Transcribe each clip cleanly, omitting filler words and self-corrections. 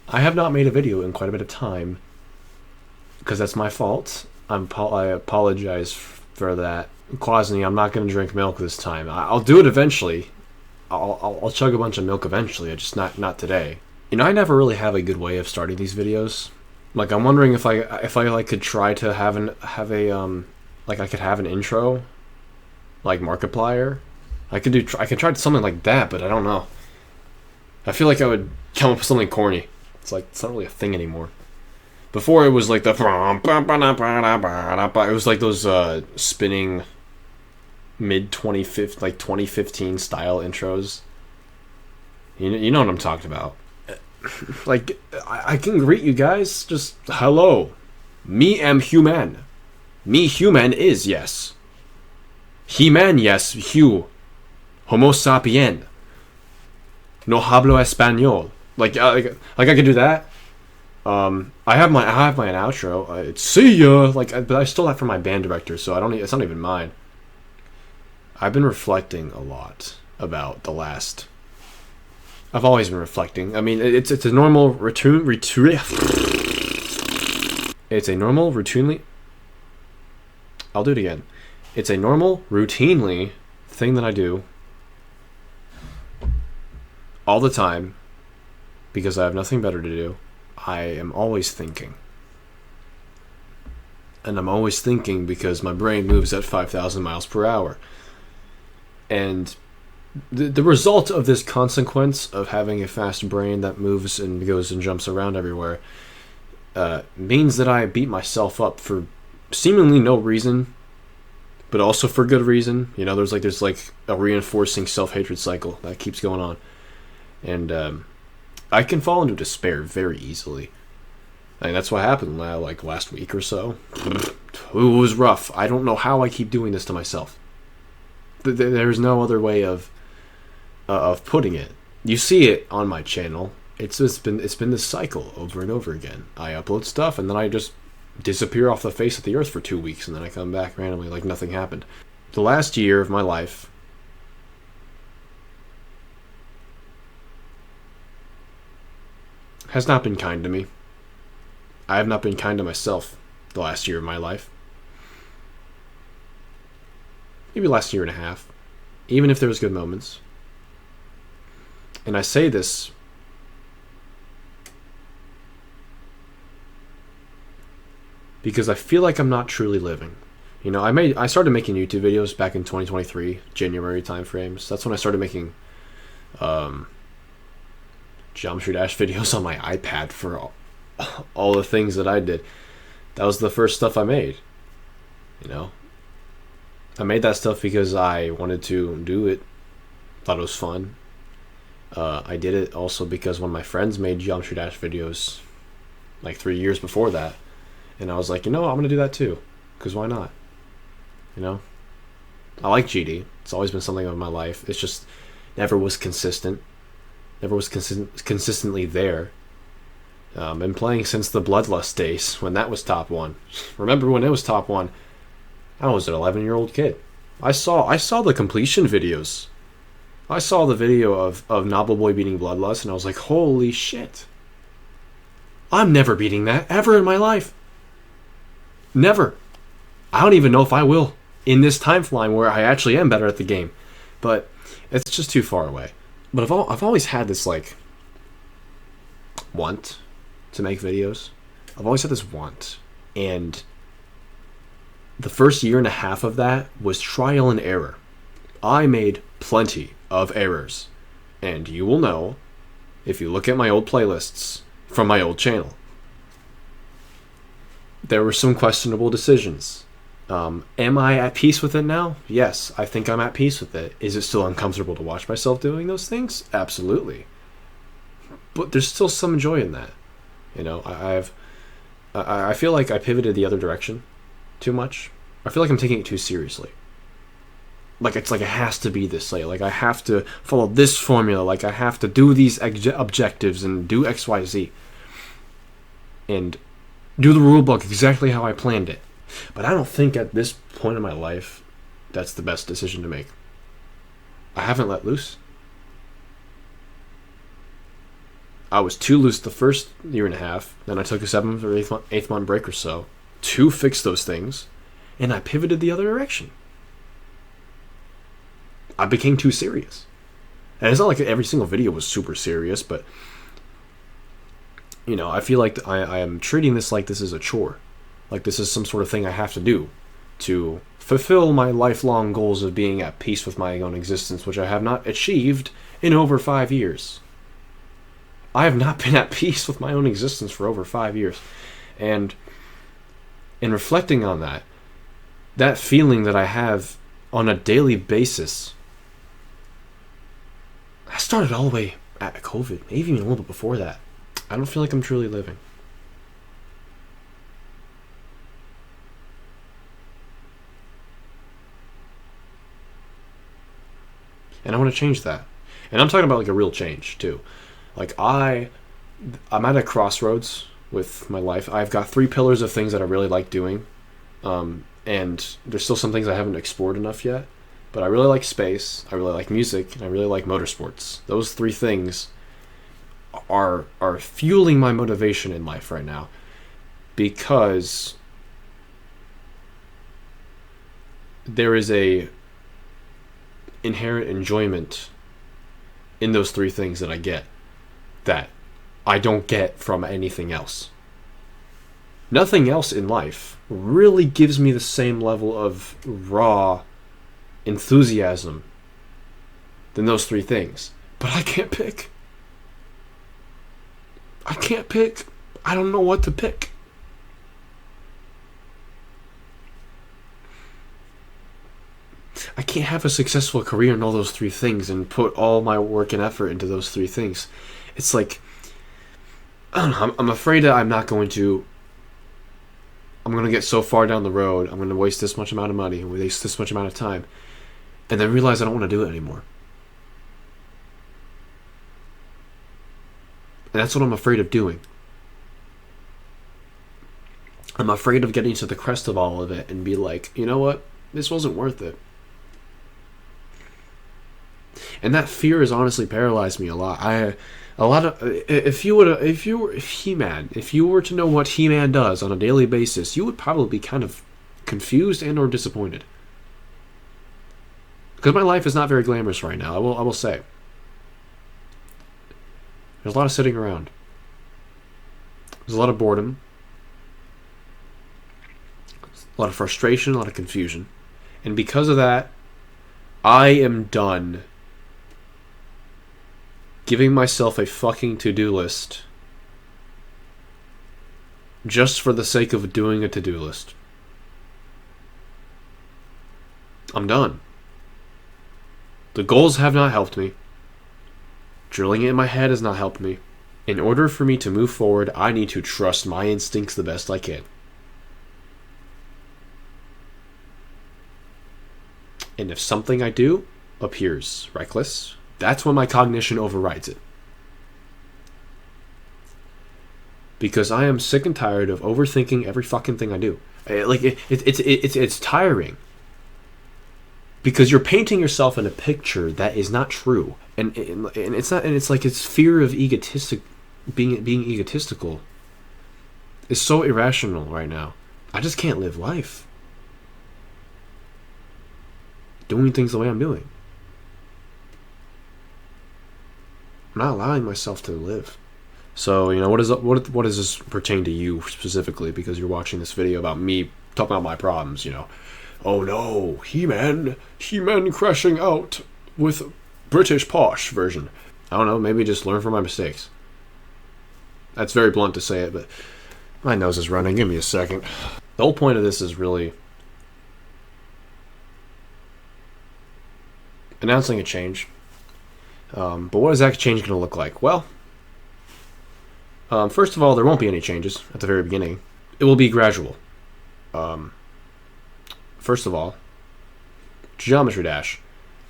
I have not made a video in quite a bit of time because that's my fault. I apologize for that. Quasny, I'm not going to drink milk this time. I'll do it eventually. I'll chug a bunch of milk eventually. Just not today. You know, I never really have a good way of starting these videos. Like, I'm wondering if I like could try to have like I could have an intro, like Markiplier. I could try something like that, but I don't know. I feel like I would come up with something corny. It's not really a thing anymore. Before it was like the it was like those spinning mid 2015 style intros. You know what I'm talking about. Like I can greet you guys just hello. Me am human. Me human is yes. He man yes Hugh. Homo sapien. No hablo español. Like I could do that. I have my outro. It's see ya. But I stole that from my band director, so I don't. It's not even mine. I've been reflecting a lot about the last. I've always been reflecting. I mean, it's a normal routine. It's a normal routinely. I'll do it again. It's a normal routinely thing that I do all the time because I have nothing better to do. I am always thinking. And I'm always thinking because my brain moves at 5,000 miles per hour. And the result of this consequence of having a fast brain that moves and goes and jumps around everywhere means that I beat myself up for seemingly no reason, but also for good reason. You know, there's like a reinforcing self-hatred cycle that keeps going on. And I can fall into despair very easily. I mean, that's what happened like last week or so. It was rough. I don't know how I keep doing this to myself. There's no other way of putting it. You see it on my channel. It's been this cycle over and over again. I upload stuff and then I just disappear off the face of the earth for 2 weeks and then I come back randomly like nothing happened. The last year of my life has not been kind to me. I have not been kind to myself the last year of my life. Maybe last year and a half. Even if there was good moments. And I say this because I feel like I'm not truly living. You know, I started making YouTube videos back in 2023, January timeframes. That's when I started making Geometry Dash videos on my iPad for all the things that I did. That was the first stuff I made. You know, I made that stuff because I wanted to do it. Thought it was fun. I did it also because one of my friends made Geometry Dash videos like 3 years before that. And I was like, you know, I'm going to do that too. Because why not? You know? I like GD. It's always been something of my life. It's just never was consistent. Never was consistently there. Been playing since the Bloodlust days when that was top 1. Remember when it was top 1? I was an 11-year-old kid. I saw the completion videos. I saw the video of Nobleboy beating Bloodlust and I was like, holy shit. I'm never beating that ever in my life. Never. I don't even know if I will in this time line where I actually am better at the game. But it's just too far away. But I've always had this like want to make videos. I've always had this want. And the first year and a half of that was trial and error. I made plenty of errors. And you will know if you look at my old playlists from my old channel. There were some questionable decisions. Am I at peace with it now? Yes, I think I'm at peace with it. Is it still uncomfortable to watch myself doing those things? Absolutely. But there's still some joy in that. You know, I feel like I pivoted the other direction too much. I feel like I'm taking it too seriously. Like it's like it has to be this way. Like I have to follow this formula. Like I have to do these objectives and do X, Y, Z. And do the rule book exactly how I planned it. But I don't think at this point in my life that's the best decision to make. I haven't let loose. I was too loose the first year and a half. Then I took a 7th or 8th month break or so to fix those things, and I pivoted the other direction. I became too serious. And it's not like every single video was super serious, but I feel like I am treating this like this is a chore. Like this is some sort of thing I have to do to fulfill my lifelong goals of being at peace with my own existence, which I have not achieved in over 5 years. I have not been at peace with my own existence for over 5 years. And in reflecting on that feeling that I have on a daily basis, I started all the way at COVID, maybe even a little bit before that. I don't feel like I'm truly living. And I want to change that. And I'm talking about like a real change too. Like I'm at a crossroads with my life. I've got 3 pillars of things that I really like doing. And there's still some things I haven't explored enough yet. But I really like space, I really like music, and I really like motorsports. Those 3 things are fueling my motivation in life right now, because there is a inherent enjoyment in those 3 things that I get that I don't get from anything else. Nothing else in life really gives me the same level of raw enthusiasm than those 3 things. But I can't pick. I don't know what to pick. I can't have a successful career in all those 3 things and put all my work and effort into those 3 things. It's like, I don't know, I'm afraid that I'm going to get so far down the road, I'm going to waste this much amount of money, waste this much amount of time, and then realize I don't want to do it anymore. And that's what I'm afraid of doing. I'm afraid of getting to the crest of all of it and be like, you know what? This wasn't worth it. And that fear has honestly paralyzed me a lot. If you were to know what He-Man does on a daily basis, you would probably be kind of confused and or disappointed. Because my life is not very glamorous right now, I will say. There's a lot of sitting around. There's a lot of boredom. A lot of frustration, a lot of confusion. And because of that, I am done giving myself a fucking to-do list just for the sake of doing a to-do list. I'm done. The goals have not helped me. Drilling it in my head has not helped me. In order for me to move forward, I need to trust my instincts the best I can. And if something I do appears reckless, that's when my cognition overrides it. Because I am sick and tired of overthinking every fucking thing I do. It's tiring. Because you're painting yourself in a picture that is not true, and it's not, and it's like it's fear of being egotistical. It's so irrational right now. I just can't live life doing things the way I'm doing. I'm not allowing myself to live. So, what does this pertain to you specifically? Because you're watching this video about me talking about my problems, Oh no, He-Man crashing out with British posh version. I don't know, maybe just learn from my mistakes. That's very blunt to say it, but my nose is running. Give me a second. The whole point of this is really announcing a change. But what is that change going to look like? Well, first of all, there won't be any changes at the very beginning. It will be gradual. First of all, Geometry Dash.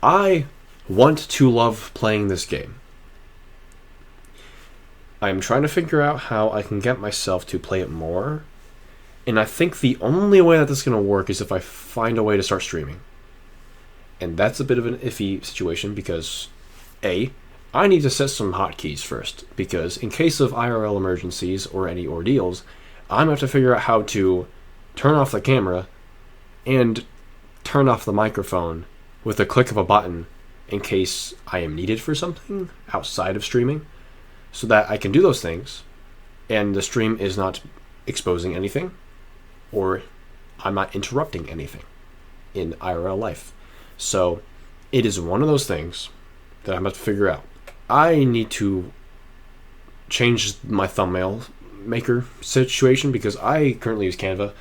I want to love playing this game. I'm trying to figure out how I can get myself to play it more. And I think the only way that this is going to work is if I find a way to start streaming. And that's a bit of an iffy situation because, A, I need to set some hotkeys first, because in case of IRL emergencies or any ordeals, I'm going to have to figure out how to turn off the camera and turn off the microphone with a click of a button in case I am needed for something outside of streaming, so that I can do those things and the stream is not exposing anything, or I'm not interrupting anything in IRL life. So it is one of those things that I'm going to figure out. I need to change my thumbnail maker situation, because I currently use Canva,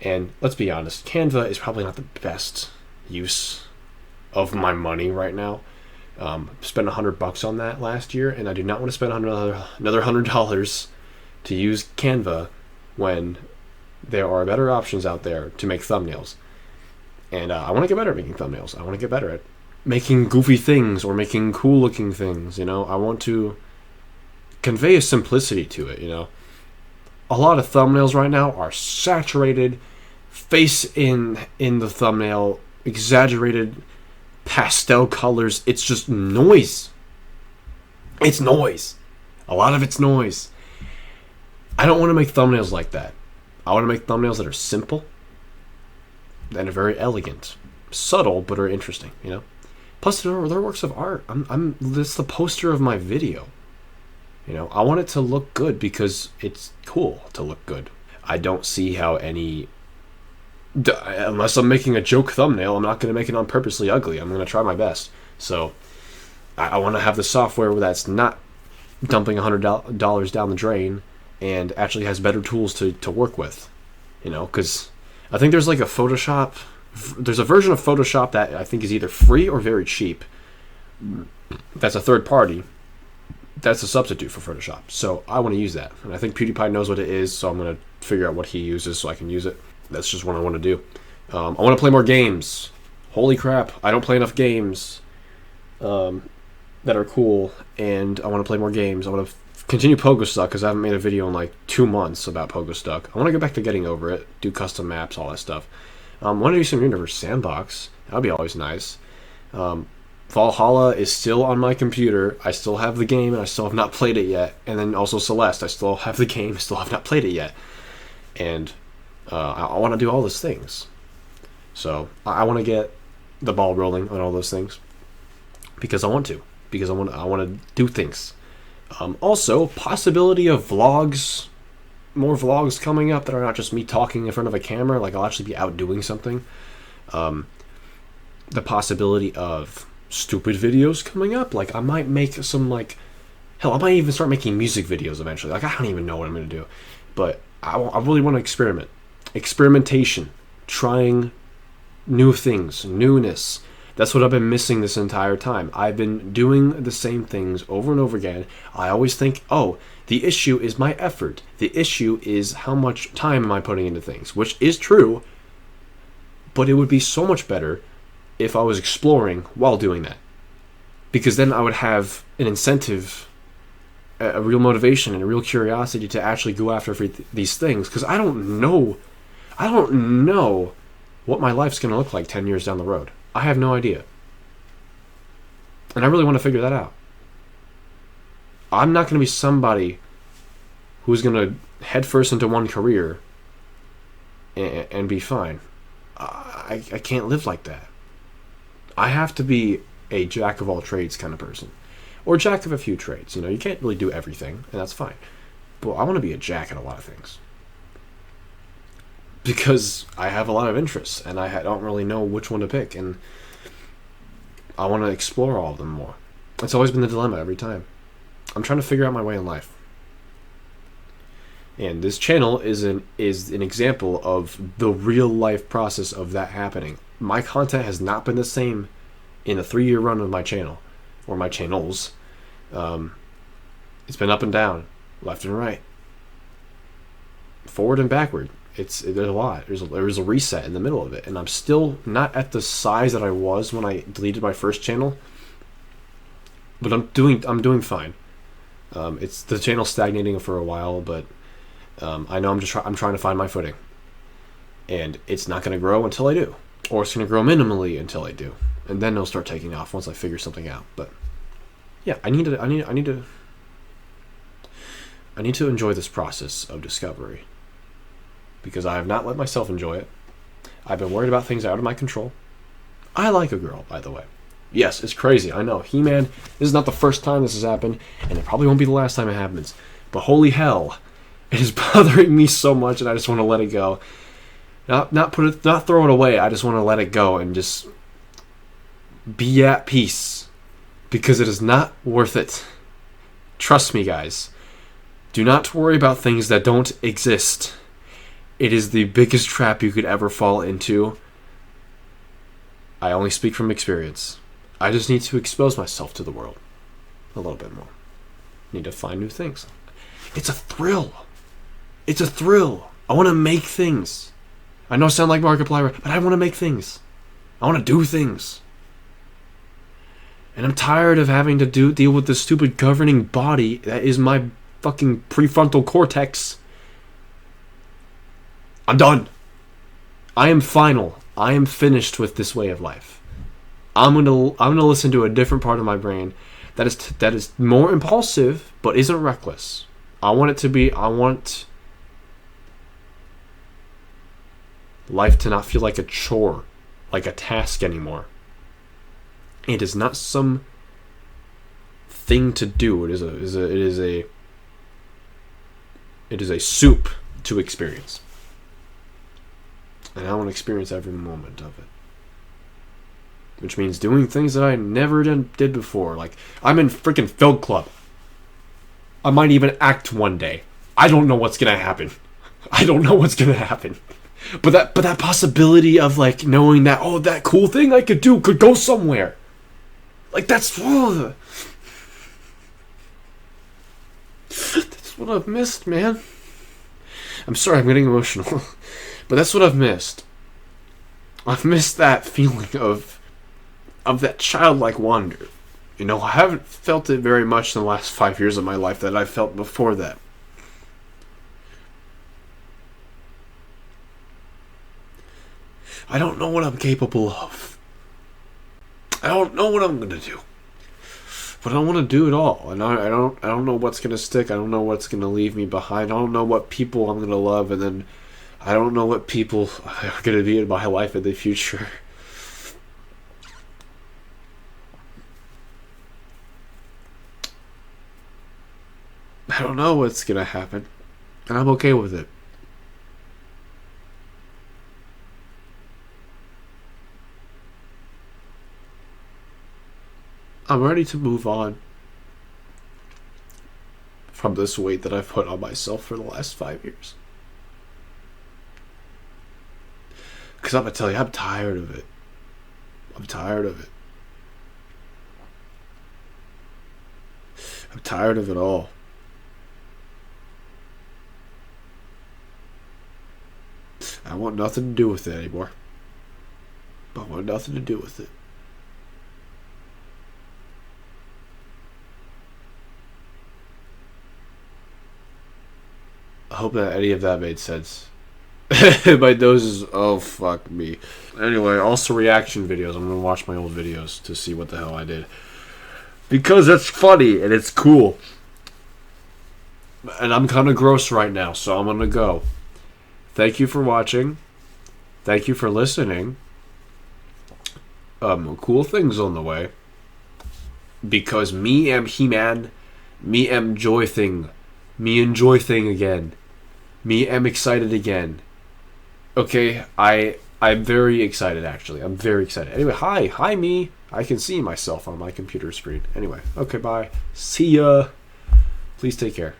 and let's be honest, Canva is probably not the best use of my money right now. Spent $100 on that last year, and I do not want to spend another $100 to use Canva when there are better options out there to make thumbnails. And I want to get better at making thumbnails. I want to get better at making goofy things or making cool looking things, you know. I want to convey a simplicity to it, you know. A lot of thumbnails right now are saturated, face in the thumbnail, exaggerated pastel colors. It's just noise. It's noise. A lot of it's noise. I don't want to make thumbnails like that. I want to make thumbnails that are simple and are very elegant, subtle, but are interesting, you know. Plus, they're works of art. This is the poster of my video. You know, I want it to look good because it's cool to look good. I don't see how unless I'm making a joke thumbnail, I'm not going to make it on purposely ugly. I'm going to try my best. So I want to have the software that's not dumping $100 down the drain and actually has better tools to work with. You know, because I think there's like a Photoshop. There's a version of Photoshop that I think is either free or very cheap. That's a third party. That's a substitute for Photoshop. So I want to use that. And I think PewDiePie knows what it is, so I'm going to figure out what he uses so I can use it. That's just what I want to do. I want to play more games. Holy crap, I don't play enough games that are cool, and I want to play more games. I want to continue Pogostuck, because I haven't made a video in like 2 months about Pogostuck. I want to get back to getting over it, do custom maps, all that stuff. I want to do some Universe Sandbox. That would be always nice. Valhalla is still on my computer. I still have the game, and I still have not played it yet. And then also Celeste. I still have the game, still have not played it yet. And I want to do all those things. So I want to get the ball rolling on all those things. Because I want to. Because I want to do things. Also, possibility of vlogs. More vlogs coming up that are not just me talking in front of a camera. Like, I'll actually be out doing something. The possibility of stupid videos coming up. Like, I might make some, like... Hell, I might even start making music videos eventually. Like, I don't even know what I'm going to do. But I really want to experiment. Experimentation. Trying new things. Newness. That's what I've been missing this entire time. I've been doing the same things over and over again. I always think, oh, the issue is my effort. The issue is how much time am I putting into things, which is true, but it would be so much better if I was exploring while doing that. Because then I would have an incentive, a real motivation, and a real curiosity to actually go after these things. Because I don't know what my life's going to look like 10 years down the road. I have no idea. And I really want to figure that out. I'm not going to be somebody who's going to head first into one career and be fine. I can't live like that. I have to be a jack of all trades kind of person. Or jack of a few trades. You know, you can't really do everything, and that's fine. But I want to be a jack at a lot of things. Because I have a lot of interests, and I don't really know which one to pick, and I want to explore all of them more. It's always been the dilemma every time. I'm trying to figure out my way in life. And this channel is an example of the real life process of that happening. My content has not been the same in the 3-year run of my channel, or my channels. It's been up and down, left and right, forward and backward. There's a lot. There's a reset in the middle of it, and I'm still not at the size that I was when I deleted my first channel. But I'm doing fine. It's the channel stagnating for a while, but I know I'm trying to find my footing, and it's not going to grow until I do, or it's going to grow minimally until I do, and then it'll start taking off once I figure something out. But yeah, I need to enjoy this process of discovery because I have not let myself enjoy it. I've been worried about things out of my control. I like a girl, by the way. Yes, it's crazy. I know. He-Man, this is not the first time this has happened, and it probably won't be the last time it happens. But holy hell, it is bothering me so much, and I just want to let it go. Not throw it away. I just want to let it go and just be at peace because it is not worth it. Trust me, guys. Do not worry about things that don't exist. It is the biggest trap you could ever fall into. I only speak from experience. I just need to expose myself to the world a little bit more. Need to find new things. It's a thrill. It's a thrill. I want to make things. I know I sound like Markiplier, but I want to make things. I want to do things. And I'm tired of having to deal with this stupid governing body that is my fucking prefrontal cortex. I'm done. I am final. I am finished with this way of life. I'm gonna listen to a different part of my brain that is more impulsive but isn't reckless. I want life to not feel like a chore, like a task anymore. It is not some thing to do. It is a soup to experience. And I want to experience every moment of it. Which means doing things that I never did before. Like, I'm in freaking Film Club. I might even act one day. I don't know what's gonna happen. But that possibility of, like, knowing that, oh, that cool thing I could do could go somewhere. Like, that's what I've missed, man. I'm sorry, I'm getting emotional. But that's what I've missed. I've missed that feeling of that childlike wonder. You know, I haven't felt it very much in the last 5 years of my life that I felt before that. I don't know what I'm capable of. I don't know what I'm gonna do. But I want to do it all, and I don't know what's gonna stick. I don't know what's gonna leave me behind. I don't know what people I'm gonna love, and then I don't know what people are gonna be in my life in the future. I don't know what's gonna happen, and I'm okay with it. I'm ready to move on from this weight that I've put on myself for the last 5 years. Because I'm going to tell you, I'm tired of it. I'm tired of it. I'm tired of it all. I want nothing to do with it anymore. I want nothing to do with it. I hope that any of that made sense. My nose is... oh, fuck me. Anyway, also reaction videos. I'm going to watch my old videos to see what the hell I did. Because it's funny and it's cool. And I'm kind of gross right now, so I'm going to go. Thank you for watching. Thank you for listening. Cool things on the way. Because me am He-Man. Me am Joy Thing. Me enjoy thing again. Me am excited again. Okay, I'm very excited actually. I'm very excited. Anyway, hi me. I can see myself on my computer screen. Anyway, okay, bye. See ya. Please take care.